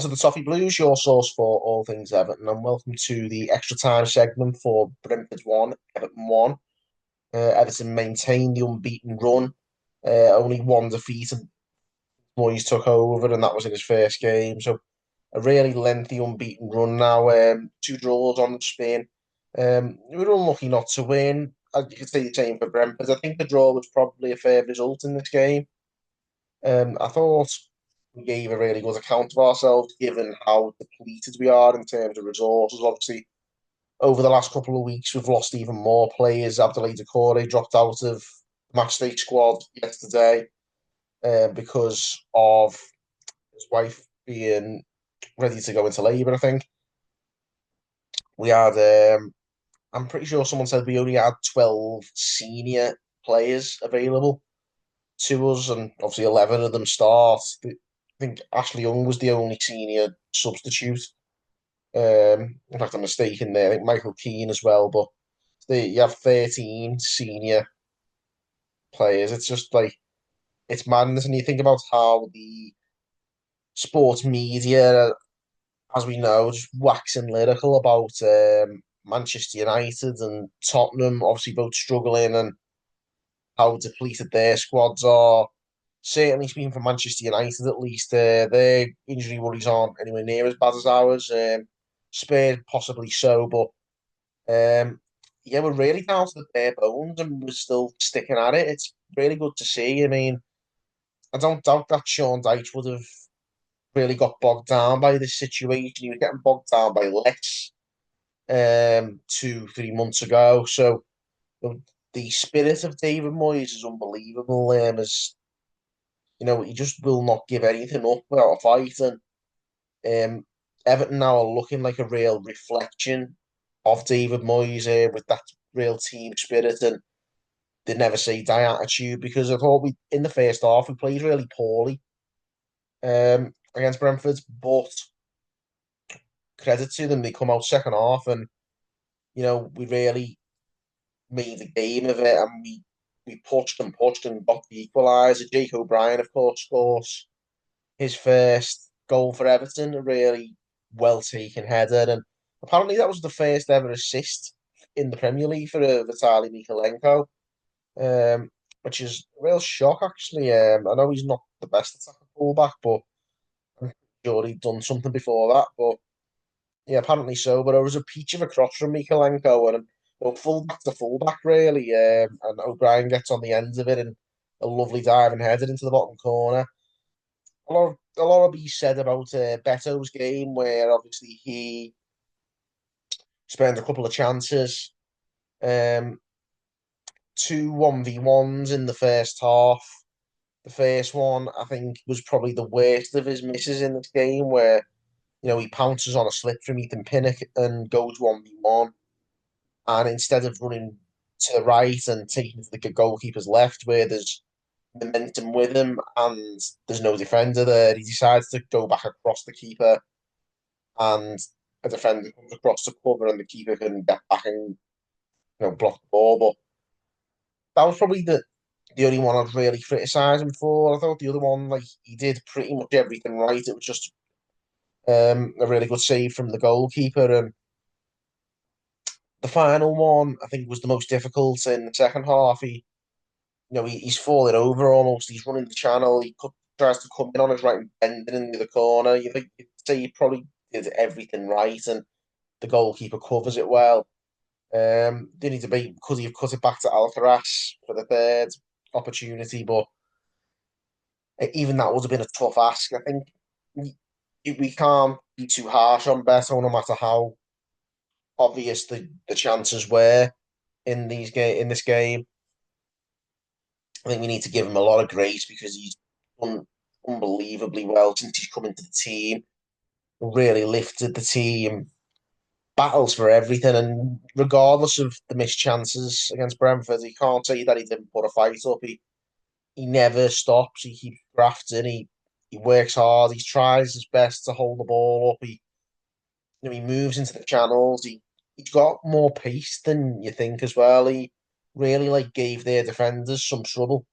to the Toffee Blues, your source for all things Everton, and welcome to the extra time segment for Brentford 1, Everton 1. Everton maintained the unbeaten run, only one defeat, and Moyes took over, and that was in his first game. So a really lengthy unbeaten run now, two draws on the spin. We were unlucky not to win. You could say the same for Brentford. I think the draw was probably a fair result in this game. I thought we gave a really good account of ourselves, given how depleted we are in terms of resources. Obviously, over the last couple of weeks, we've lost even more players. Abdoulaye Doucouré dropped out of the matchday squad yesterday because of his wife being ready to go into labour, I think. We had, I'm pretty sure someone said we only had 12 senior players available to us, and obviously 11 of them start. I think Ashley Young was the only senior substitute. In fact, I'm mistaken there. I think Michael Keane as well, but you have 13 senior players. It's just like, it's madness. And you think about how the sports media, as we know, just waxing lyrical about Manchester United and Tottenham, obviously both struggling, and how depleted their squads are. Certainly speaking for Manchester United, at least, their injury worries aren't anywhere near as bad as ours. Spurs possibly so, but yeah, we're really down to the bare bones, and we're still sticking at it. It's really good to see. I mean, I don't doubt that Sean Dyche would have really got bogged down by this situation. He was getting bogged down by less 2, 3 months ago. So the spirit of David Moyes is unbelievable. As you know, he just will not give anything up without a fight. And Everton now are looking like a real reflection of David Moyes with that real team spirit and the never say die attitude. Because I thought we in the first half we played really poorly against Brentford, but credit to them, they come out second half and we really made the game of it, and we pushed and got the equaliser. Jake O'Brien, of course, scores his first goal for Everton, a really well taken header, and apparently that was the first ever assist in the Premier League for Vitaly Mikalenko, which is a real shock actually. I know he's not the best attacking fullback, but I'm sure he'd done something before that. But yeah, apparently so. But it was a peach of a cross from Mikalenko, and fullback to fullback really. And O'Brien gets on the ends of it and a lovely dive and headed into the bottom corner. A lot of be said about Beto's game, where obviously he spent a couple of chances, um, two 1v1s in the first half. The first one, I think, was probably the worst of his misses in this game, where he pounces on a slip from Ethan Pinnock and goes 1v1, and instead of running to the right and taking to the goalkeeper's left, where there's momentum with him and there's no defender there, he decides to go back across the keeper, and a defender comes across the cover and the keeper can get back and block the ball. But that was probably the only one I'd really criticise him for. I thought the other one, like, he did pretty much everything right. It was just a really good save from the goalkeeper, and the final one I think was the most difficult in the second half. He's falling over almost. He's running the channel. Tries to come in on his right and bending in the corner. You'd say he probably did everything right, and the goalkeeper covers it well. They need to be, because he've cut it back to Alcaraz for the third opportunity, but even that would have been a tough ask. I think we can't be too harsh on Beto, no matter how obvious the chances were in this game. I think we need to give him a lot of grace because he's done unbelievably well since he's come into the team. Really lifted the team, battles for everything, and regardless of the missed chances against Brentford, he can't say that he didn't put a fight up. He never stops. He keeps grafting. He works hard. He tries his best to hold the ball up. He moves into the channels. He's got more pace than you think as well. He really gave their defenders some trouble.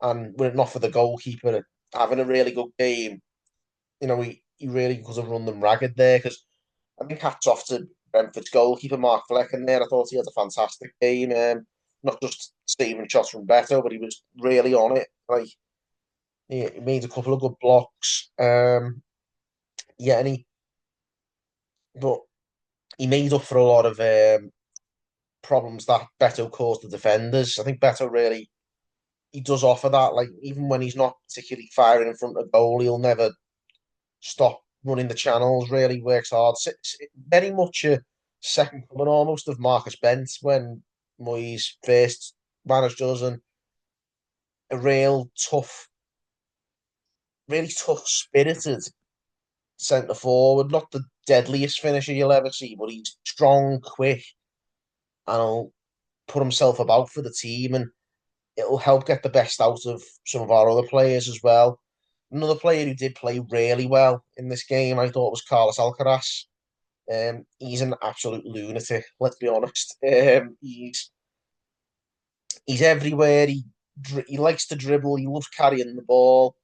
And were it not for the goalkeeper having a really good game, he really could have run them ragged there. Because I think hats off to Brentford's goalkeeper Mark Flecken there. I thought he had a fantastic game. Not just saving shots from Beto, but he was really on it. Like he made a couple of good blocks. Yeah, but he made up for a lot of problems that Beto caused the defenders. I think Beto really he does offer that. Like even when he's not particularly firing in front of goal, he'll never stop running the channels. Really works hard. Very much a second coming almost of Marcus Bent when Moyes first managed us, and a real tough, really tough spirited centre forward. Not the deadliest finisher you'll ever see, but he's strong, quick, and he'll put himself about for the team, and it'll help get the best out of some of our other players as well. Another player who did play really well in this game, I thought, was Carlos Alcaraz. He's an absolute lunatic. Let's be honest. He's everywhere. He likes to dribble. He loves carrying the ball.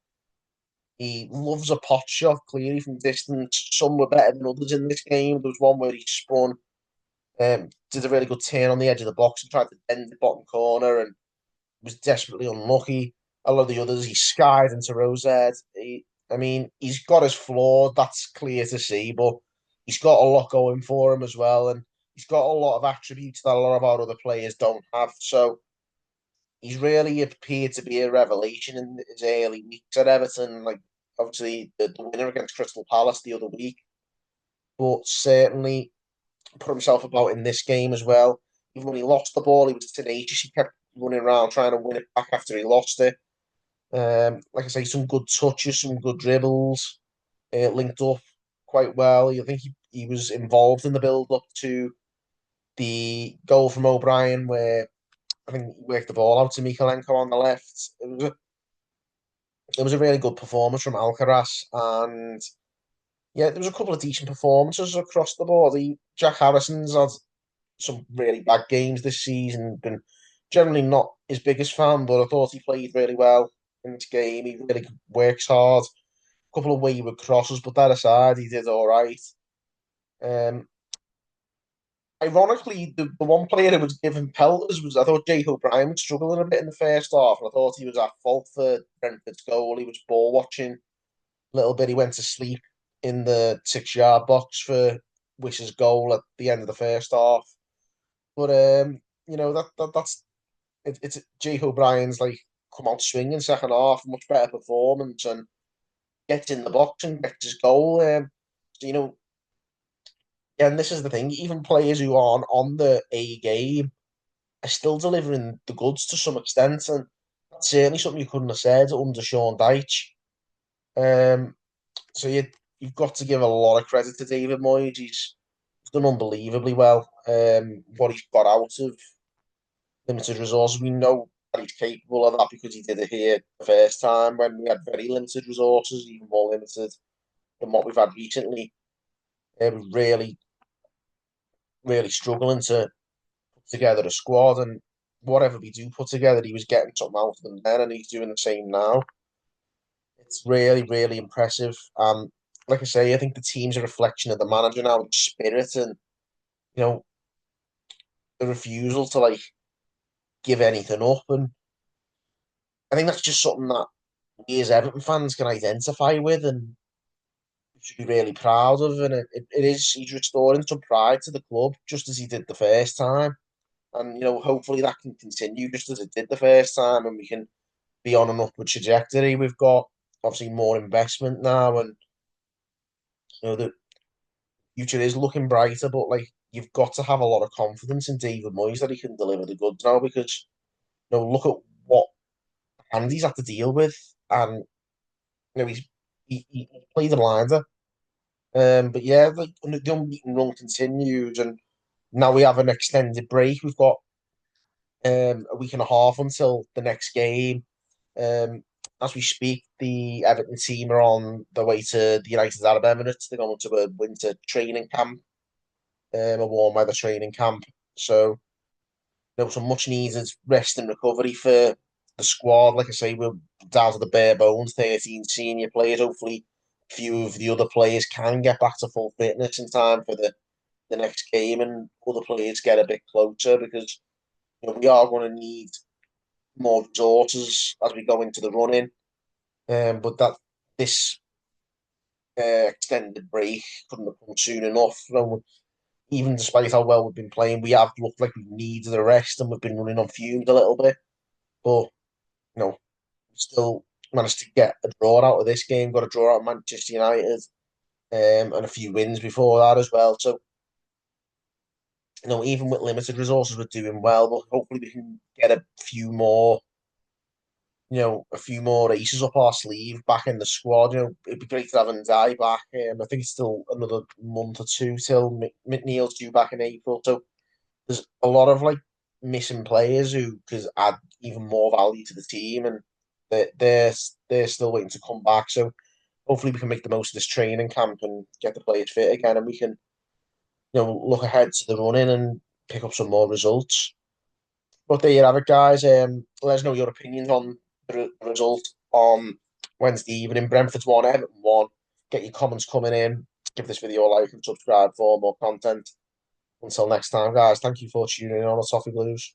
He loves a pot shot, clearly from distance. Some were better than others in this game. There was one where he spun, did a really good turn on the edge of the box and tried to bend the bottom corner and was desperately unlucky. A lot of the others, he skied into Rosette. I mean, he's got his flaw. That's clear to see, but he's got a lot going for him as well, and he's got a lot of attributes that a lot of our other players don't have. So he's really appeared to be a revelation in his early weeks at Everton. Like obviously the winner against Crystal Palace the other week, but certainly put himself about in this game as well. Even when he lost the ball, he was tenacious. He kept running around trying to win it back after he lost it. Like I say, some good touches, some good dribbles, linked up quite well. I think he was involved in the build up to the goal from O'Brien, where I think he worked the ball out to Mikalenko on the left. It was a really good performance from Alcaraz, and yeah, there was a couple of decent performances across the board. Jack Harrison's had some really bad games this season. Been generally not his biggest fan, but I thought he played really well in this game. He really works hard. A couple of wayward crosses, but that aside, he did all right. Um, Ironically, the one player who was given pelters was I thought Jake O'Brien was struggling a bit in the first half, and I thought he was at fault for Brentford's goal. He was ball watching a little bit. He went to sleep in the 6 yard box for Wish's goal at the end of the first half. But that's it's Jake O'Brien's like come out swinging second half, much better performance, and gets in the box and gets his goal. So, yeah, and this is the thing, even players who aren't on the A game are still delivering the goods to some extent, and that's certainly something you couldn't have said under Sean Dyche. Um, so you've got to give a lot of credit to David Moyes. He's done unbelievably well. What he's got out of limited resources. We know that he's capable of that because he did it here the first time when we had very limited resources, even more limited than what we've had recently. We're really, really struggling to put together a squad, and whatever we do put together, he was getting something out of them then, and he's doing the same now. It's really, really impressive. Like I say, I think the team's a reflection of the manager now, the spirit, and you know the refusal to like give anything up. And I think that's just something that we as Everton fans can identify with and should be really proud of. And it is, he's restoring some pride to the club just as he did the first time. And, hopefully that can continue just as it did the first time and we can be on an upward trajectory. We've got obviously more investment now and, the future is looking brighter, but like, you've got to have a lot of confidence in David Moyes that he can deliver the goods now because, look at what Andy's had to deal with. And, he played a blinder. But yeah, the unbeaten run continues, and now we have an extended break. We've got a week and a half until the next game. Um, as we speak, the Everton team are on their way to the United Arab Emirates. They're going to a winter training camp, a warm weather training camp. So there was some much needed rest and recovery for the squad. Like I say, we're down to the bare bones, 13 senior players. Hopefully, few of the other players can get back to full fitness in time for the next game, and other players get a bit closer because we are going to need more resources as we go into the running. But that this extended break couldn't have come soon enough. Even despite how well we've been playing, we have looked like we needed a rest and we've been running on fumes a little bit. But we still managed to get a draw out of this game. Got a draw out of Manchester United, and a few wins before that as well. So even with limited resources, we're doing well. But hopefully, we can get a few more aces up our sleeve back in the squad. It'd be great to have Ndai back. I think it's still another month or two till McNeil's due back in April. So there's a lot of missing players who could add even more value to the team, and they're still waiting to come back. So hopefully we can make the most of this training camp and get the players fit again, and we can look ahead to the running and pick up some more results. But there you have it, guys. Let us know your opinions on the result on Wednesday evening. Brentford's won, Everton won. Get your comments coming in. Give this video a like and subscribe for more content. Until next time, guys, thank you for tuning in on the Toffee Blues.